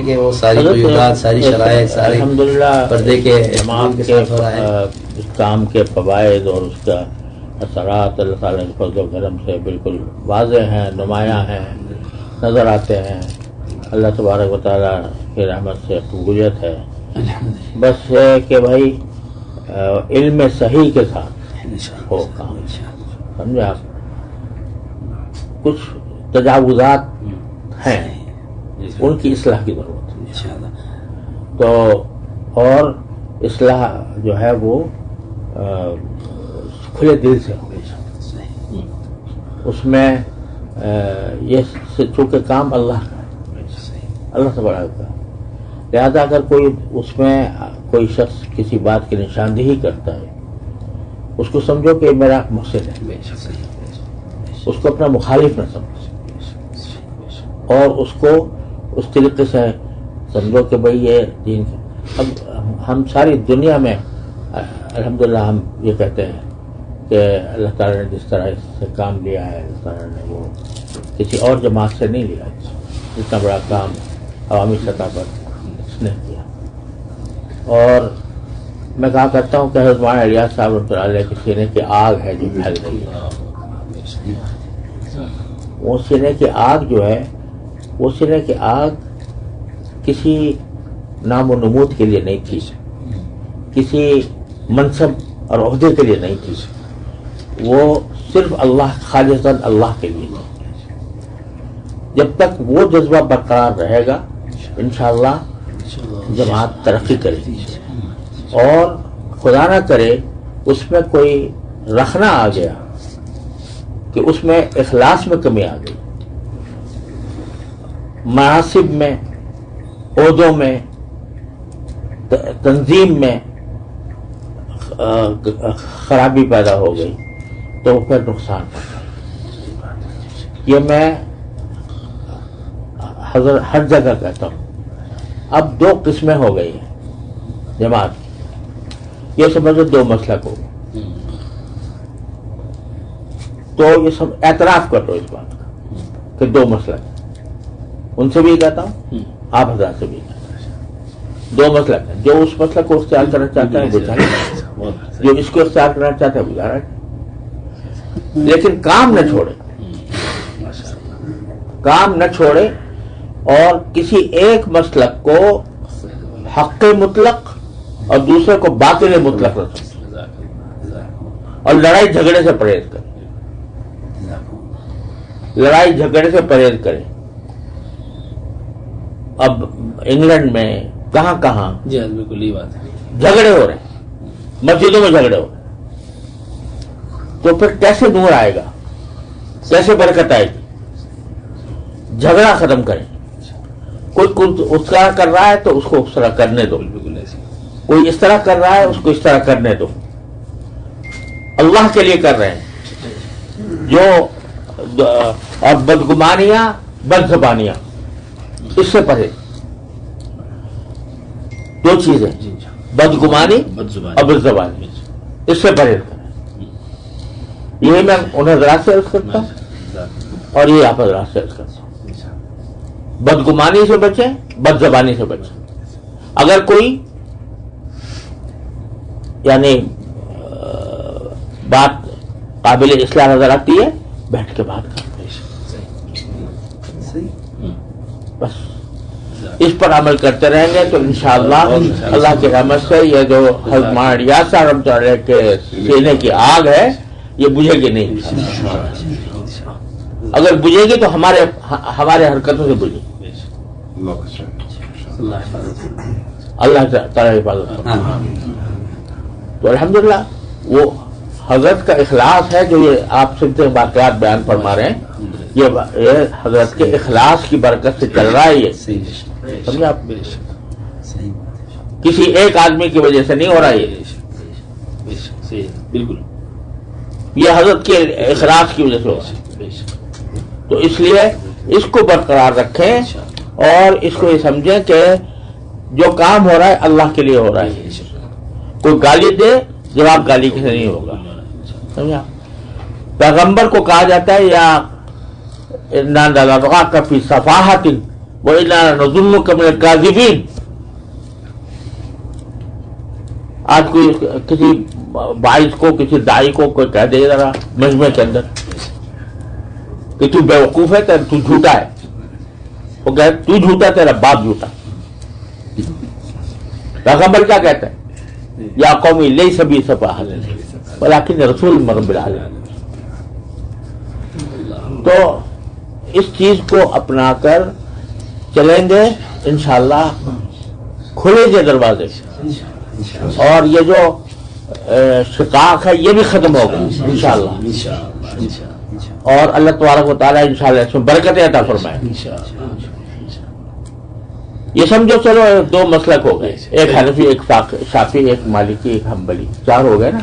کہ وہ ساری قیودات، ساری شرائط، سارے الحمدللہ پردے کے تمام کے ساتھ ہو رہا ہے. اس کام کے فوائد اور اس کا اثرات اللہ تعالیٰ کے فضل و کرم سے بالکل واضح ہیں، نمایاں ہیں، نظر آتے ہیں. اللہ تبارک و تعالیٰ کی رحمت سے قبولیت ہے. بس ہے کہ بھائی علم صحیح کے ساتھ ہو کام. سمجھے آپ؟ کچھ تجاوزات ہیں، ان کی اصلاح کی ضرورت ہے. تو اور اصلاح جو ہے وہ کھلے دل سے ہو. اس میں یہ چونکہ کام اللہ کا ہے، اللہ سے بڑا کا. لہذا اگر کوئی اس میں کوئی شخص کسی بات کی نشاندہی کرتا ہے، اس کو سمجھو کہ میرا مقصد ہے، اس کو اپنا مخالف نہ سمجھو، اور اس کو اس طریقے سے سمجھو کہ بھئی یہ دین. اب ہم ساری دنیا میں الحمدللہ ہم یہ کہتے ہیں کہ اللہ تعالیٰ نے جس طرح اس سے کام لیا ہے، اللہ تعالیٰ نے وہ کسی اور جماعت سے نہیں لیا. اتنا بڑا کام عوامی سطح پر اس نے کیا. اور میں کہا کرتا ہوں کہ حضرت مولانا الیاس صاحب رحمۃ اللہ علیہ کے سینے کی آگ ہے جو پھیل رہی ہے. وہ سینے کی آگ جو ہے، وہ سینے کی آگ کسی نام و نمود کے لیے نہیں تھی، کسی منصب اور عہدے کے لیے نہیں تھی. وہ صرف اللہ، خالصاً اللہ کے لیے تھی. جب تک وہ جذبہ برقرار رہے گا انشاءاللہ جماعت ترقی کرے گی. اور خدا نہ کرے اس میں کوئی رخنا آ گیا کہ اس میں اخلاص میں کمی آ گئی، مناصب میں، عہدوں میں، تنظیم میں خرابی پیدا ہو گئی تو پھر نقصان پڑتا. یہ میں ہر جگہ کہتا ہوں. اب دو قسمیں ہو گئی ہیں جماعت کی. یہ سمجھو دو مسلک ہو گئے. تو یہ سب اعتراف کر لو اس بات کا کہ دو مسلک ہیں. ان سے بھی کہتا ہوں، آپ حضرات سے بھی کہتا ہوں، دو مسلک ہیں. جو اس مسلک کو اختیار کرنا چاہتا ہے وہ چاہے، جو اس کو اختیار کرنا چاہتا ہے وہ جا رہا ہے. لیکن کام نہ چھوڑے، کام نہ چھوڑے، اور کسی ایک مسلک کو حق مطلق اور دوسرے کو باطل مطلق نہ سمجھے، اور لڑائی جھگڑے سے پرہیز کرے. لڑائی جھگڑے سے پرہیز کرے. اب انگلینڈ میں کہاں کہاں جی بالکل یہ بات ہے، جھگڑے ہو رہے ہیں، مسجدوں میں جھگڑے ہو رہے ہیں. تو پھر کیسے نور آئے گا، کیسے برکت آئے گی؟ جھگڑا ختم کریں. کوئی اس طرح کر رہا ہے تو اس کو اس طرح کرنے دو، کوئی اس طرح کر رہا ہے اس کو اس طرح کرنے دو. اللہ کے لیے کر رہے ہیں. جو اور بدگمانیاں، بد زبانیاں، اس سے پرہیز. دو چیزیں، بدگمانی اور بد زبانی، اس سے پرہیز کریں. یہی میں انہیں حضرات سے عرض کرتا ہوں اور یہ آپ حضرات سے عرض کرتا ہوں. بدگمانی سے بچیں، بد زبانی سے بچیں. اگر کوئی یعنی بات قابل اصلاح نظر آتی ہے، بیٹھ کے بات کریں. بس اس پر عمل کرتے رہیں گے تو انشاءاللہ اللہ کی رحمت سے یہ جو حضرت مولانا الیاس صاحب رحمۃ اللہ علیہ کے سینے کی آگ ہے یہ بجھے گی نہیں. اگر بجھے گی تو ہمارے حرکتوں سے بجھے. اللہ تعالیٰ حفاظت. تو الحمدللہ وہ حضرت کا اخلاص ہے جو یہ آپ سے واقعات بیان فرما رہے ہیں. یہ حضرت کے اخلاص کی برکت سے چل رہا ہے. یہ سمجھے آپ؟ کسی ایک آدمی کی وجہ سے نہیں ہو رہا. یہ بالکل یہ حضرت کے اخلاص کی وجہ سے ہو رہا ہے. تو اس لیے اس کو برقرار رکھیں اور اس کو یہ سمجھیں کہ جو کام ہو رہا ہے اللہ کے لیے ہو رہا ہے. کوئی گالی دے، جواب گالی کے سے نہیں ہوگا. سمجھا؟ پیغمبر کو کہا جاتا ہے یا فی صفاحت وَإِنَّا نَظُنُّكَ مِنَ الْكَاذِبِينَ. آج کوئی کسی باعث کو، کسی داعی کو کوئی کہہ دے ذرا مجمع کے اندر کہ تو بیوقوف ہے، تو جھوٹا ہے، وہ کہے تو جھوٹا، تیرا باپ جھوٹا. پیغمبر کیا کہتا ہے؟ یا قومی لیس بی سفاہۃ ولکن رسول من رب العالمین. تو اس چیز کو اپنا کر چلیں گے انشاءاللہ، کھلیں گے دروازے، اور یہ جو شقاق ہے یہ بھی ختم ہوگا انشاءاللہ، اور اللہ تبارک و تعالیٰ انشاءاللہ اس میں برکتیں عطا فرمائے. یہ سمجھو چلو دو مسلک ہو گئے، ایک حنفی، ایک شافعی، ایک مالکی، ایک حنبلی، چار ہو گئے نا.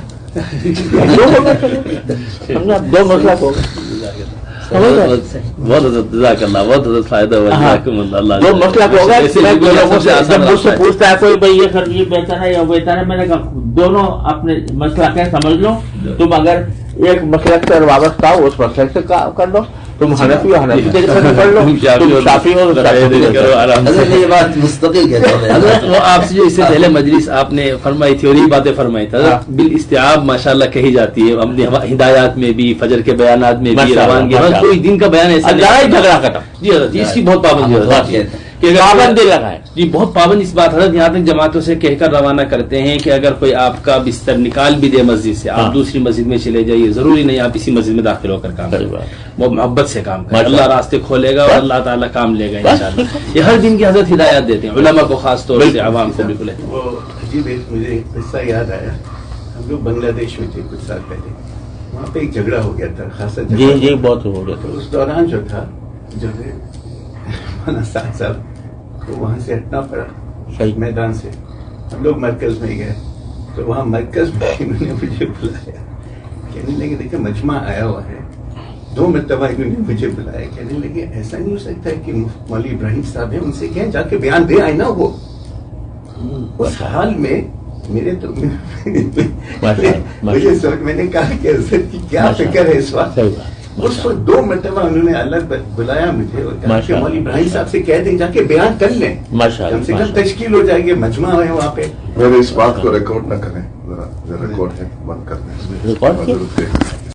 سمجھا، دو مسلک ہو گئے. بہت جزاک اللہ، بہت حضرت فائدہ ہوا. دو مسلک ہو گئے. جب مجھ سے پوچھتا ہے کوئی بھائی یہ بہتر ہے یا بہتر ہے، میں نے کہا دونوں اپنے مسلک ہے، سمجھ لو. تم اگر ایک مسلک سے وابستہ ہو اس مسلک سے کر لو، تم حنفی ہو حنفی سے کر لو، تم شافعی ہو حضرت یہ بات مستقل کہتے ہیں. حضرت وہ آپ سے جو اس سے پہلے مجلس آپ نے فرمائی تھی اور یہ باتیں فرمائی تھی حضرت، بالاستیعاب ماشاءاللہ کہی جاتی ہے اپنی ہدایات میں بھی، فجر کے بیانات میں بھی، روانگی، کوئی دن کا بیان ایسا لڑائی جھگڑا ختم. جی حضرت، اس کی بہت پابندی ہے کہ پابندی لگائیں. جی بہت پابند اس بات حضرت، یہاں تک جماعتوں سے کہہ کر روانہ کرتے ہیں کہ اگر کوئی آپ کا بستر نکال بھی دے مسجد سے، آپ دوسری مسجد میں چلے جائیے، ضروری نہیں آپ اسی مسجد میں داخل ہو کر کام کریں، وہ محبت سے کام کریں، اللہ راستے کھولے گا اور اللہ تعالیٰ کام لے گا انشاءاللہ. یہ ہر دن کی حضرت ہدایات دیتے ہیں علماء کو، خاص طور سے عوام کو. بالکل وہ عجیب ایک مجھے قصہ یاد آیا. ہم لوگ بنگلہ دیش میں تھے کچھ سال پہلے، وہاں پہ ایک جھگڑا ہو گیا تھا خاصا. جی بہت ہو گیا تھا. اس دوران جو تھا جو ہے مولانا سعد صاحب کو وہاں سے ہٹنا پڑا میدان سے. ہم لوگ مرکز میں گئے تو وہاں مرکز میں انہوں نے مجھے بلایا، کہنے لگے دیکھیں مجمع آیا ہوا ہے. 2 مرتبہ انہوں نے مجھے بلایا، کہنے لگے ایسا نہیں ہو سکتا ہے کہ مولوی ابراہیم صاحب ہیں، ان سے کہیں جا کے بیان دے آئے نا. وہ اس حال میں میرے تو مجھے سوچ، میں نے کہا کہ حضرت کی کیا فکر ہے اس وقت. اس وقت 2 مرتبہ انہوں نے الگ بلایا مجھے اور کہا کہ مولوی ابراہیم صاحب سے کہہ دیں جا کے بیان کر لیں، کم سے کم تشکیل ہو جائے گی، مجمع ہے وہاں پہ. اس بات کو ریکارڈ نہ کریں، ذرا ریکارڈ ہے بند کر دیں.